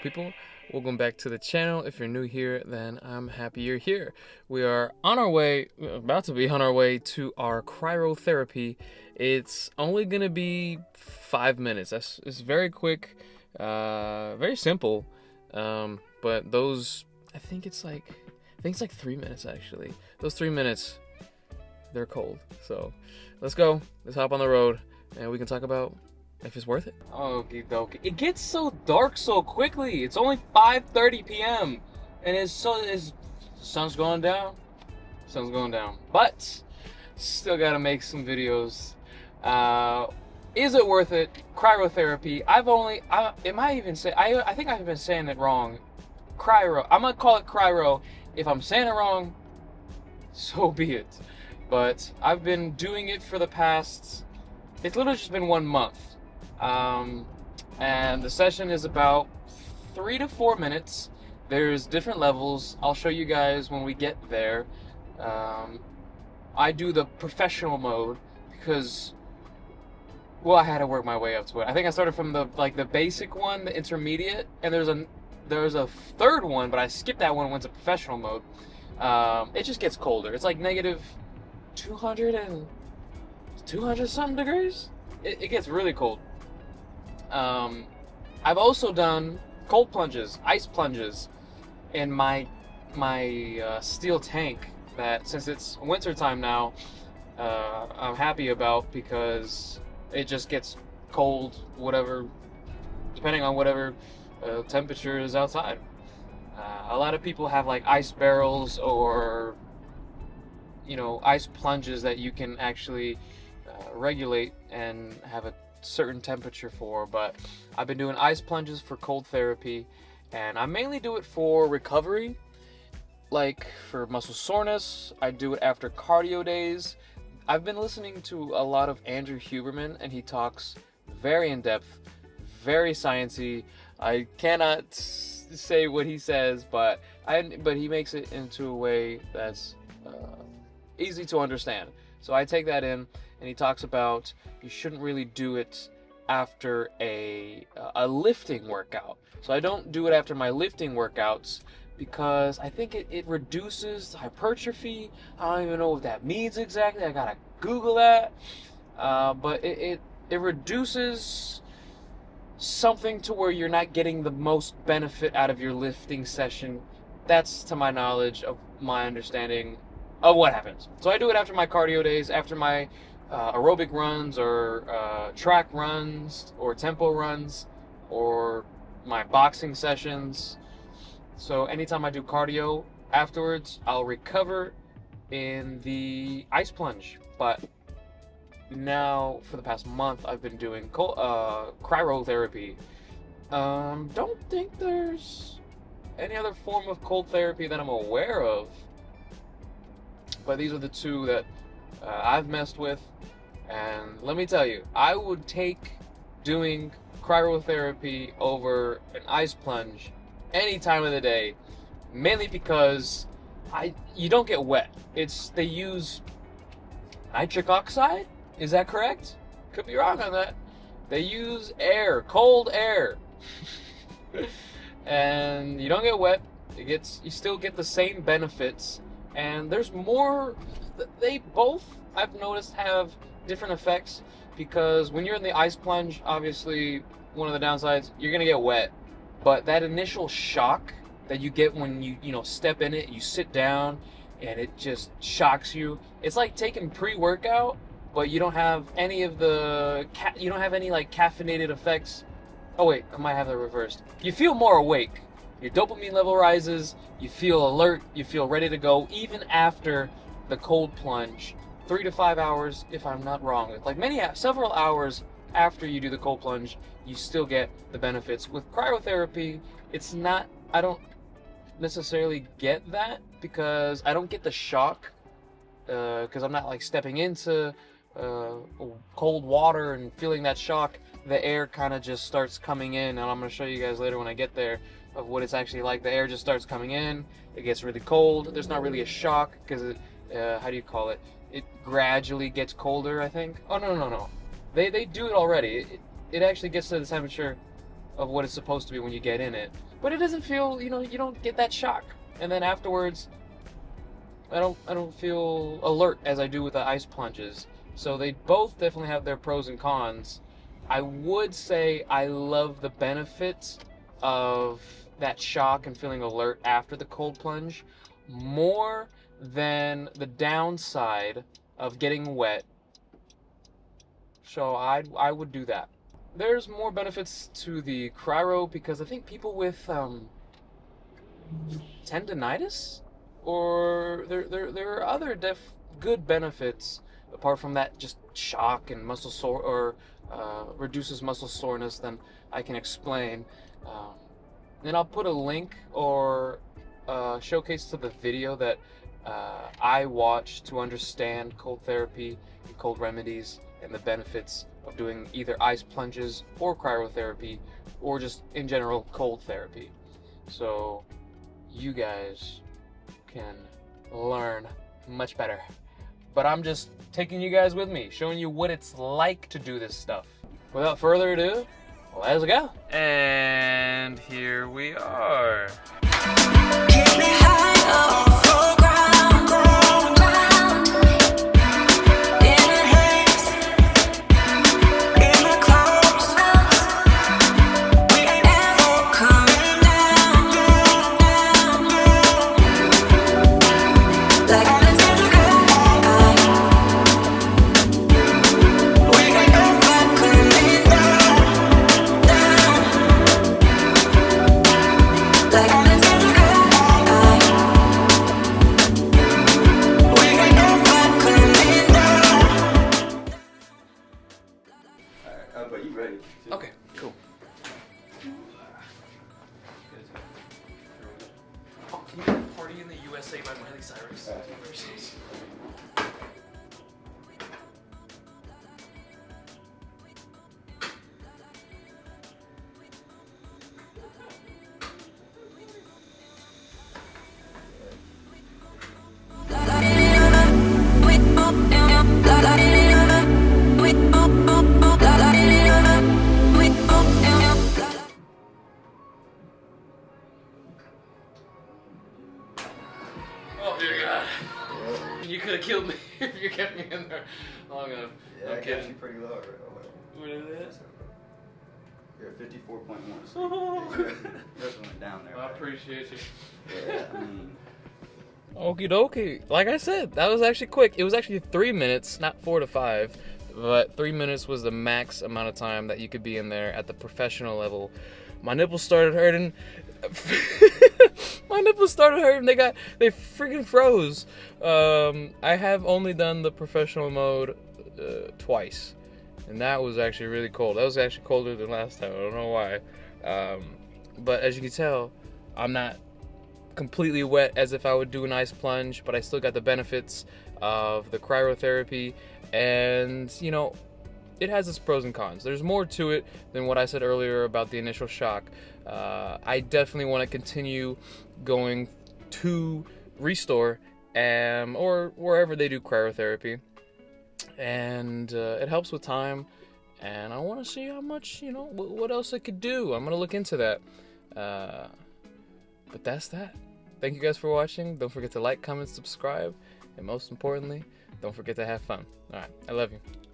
people, welcome back to the channel. If you're new here, then I'm happy you're here. We are on our way, about to be on our way to our cryotherapy. It's only gonna be 5 minutes. It's very quick, very simple. But those, I think it's like 3 minutes actually. Those 3 minutes, they're cold. So let's go. Let's hop on the road, and we can talk about if it's worth it. Okay, dokie. It gets so dark so quickly. It's only 5:30 p.m. and the sun's going down. Sun's going down. But still gotta make some videos. Is it worth it? Cryotherapy. I think I've been saying it wrong. Cryo. I'm gonna call it cryo. If I'm saying it wrong, so be it. But I've been doing it for the past, it's literally just been 1 month. And the session is about 3 to 4 minutes. There's different levels. I'll show you guys when we get there. I do the professional mode because, well, I had to work my way up to it. I think I started from the basic one, the intermediate, and there's a third one, but I skipped that one, went to professional mode. It just gets colder. It's like negative 200 something degrees. It gets really cold. I've also done cold plunges, ice plunges in my steel tank that, since it's winter time now, I'm happy about, because it just gets cold depending on whatever temperature is outside. A lot of people have like ice barrels or ice plunges that you can actually regulate and have a certain temperature for, but I've been doing ice plunges for cold therapy, and I mainly do it for recovery, like for muscle soreness. I do it after cardio days. I've been listening to a lot of Andrew Huberman, and he talks very in depth, very sciencey. I cannot say what he says, but he makes it into a way that's easy to understand. So I take that in, and he talks about you shouldn't really do it after a lifting workout. So I don't do it after my lifting workouts because I think it reduces hypertrophy. I don't even know what that means exactly. I gotta Google that. But it reduces something to where you're not getting the most benefit out of your lifting session. That's, to my knowledge, of my understanding of what happens. So I do it after my cardio days, after my aerobic runs, or track runs, or tempo runs, or my boxing sessions. So anytime I do cardio afterwards, I'll recover in the ice plunge. But now, for the past month, I've been doing cryotherapy. Don't think there's any other form of cold therapy that I'm aware of, but these are the two that I've messed with. And let me tell you, I would take doing cryotherapy over an ice plunge any time of the day, mainly because you don't get wet. They use nitric oxide. Is that correct? Could be wrong on that. They use air, cold air, and you don't get wet. You still get the same benefits, and there's more. They both, I've noticed, have different effects, because when you're in the ice plunge, obviously one of the downsides, you're gonna get wet, but that initial shock that you get when you step in it, you sit down, and it just shocks you. It's like taking pre-workout, but you don't have any of the like caffeinated effects. Oh wait, I might have that reversed. You feel more awake. Your dopamine level rises. You feel alert. You feel ready to go, even after the cold plunge. 3 to 5 hours, if I'm not wrong. Like several hours after you do the cold plunge, you still get the benefits. With cryotherapy, it's not. I don't necessarily get that, because I don't get the shock, because I'm not like stepping into cold water and feeling that shock. The air kind of just starts coming in, and I'm going to show you guys later when I get there of what it's actually like. The air just starts coming in. It gets really cold. There's not really a shock, because how do you call it? It gradually gets colder, I think. Oh, no. They do it already. It actually gets to the temperature of what it's supposed to be when you get in it. But it doesn't feel, you don't get that shock. And then afterwards, I don't feel alert as I do with the ice plunges. So they both definitely have their pros and cons. I would say I love the benefits of that shock and feeling alert after the cold plunge more than the downside of getting wet. So I would do that. There's more benefits to the cryo because I think people with tendinitis, or there are other good benefits apart from that just shock and muscle sore, or reduces muscle soreness, then I can explain. And I'll put a link or showcase to the video that I watched to understand cold therapy and cold remedies and the benefits of doing either ice plunges or cryotherapy, or just in general cold therapy. So you guys can learn much better. But I'm just taking you guys with me, showing you what it's like to do this stuff. Without further ado, let's go. And here we are. Get me high off the ground, ground. In a haze, in the clouds. We ain't ever coming down, down, down. Like the sky. We ain't ever coming down, down. Like the But you ready? Okay, cool. Oh, can you Party in the USA by Miley Cyrus? Oh dear God. You could have killed me if you kept me in there long enough. Yeah, I'm I got kidding. you pretty low. What is it? You're at 54.1. Oh. So you definitely went down there. I appreciate you. Yeah, I mean, Okie dokie. Like I said, that was actually quick. It was actually 3 minutes, not 4 to 5. But 3 minutes was the max amount of time that you could be in there at the professional level. My nipples started hurting. My nipples started hurting. They freaking froze. I have only done the professional mode twice, and that was actually really cold. That was actually colder than last time. I don't know why. But as you can tell, I'm not completely wet as if I would do an ice plunge, but I still got the benefits of the cryotherapy, and it has its pros and cons. There's more to it than what I said earlier about the initial shock. I definitely want to continue going to Restore or wherever they do cryotherapy, and it helps with time, and I want to see how much, what else I could do. I'm going to look into that. But that's that. Thank you guys for watching. Don't forget to like, comment, subscribe, and most importantly, don't forget to have fun. All right, I love you.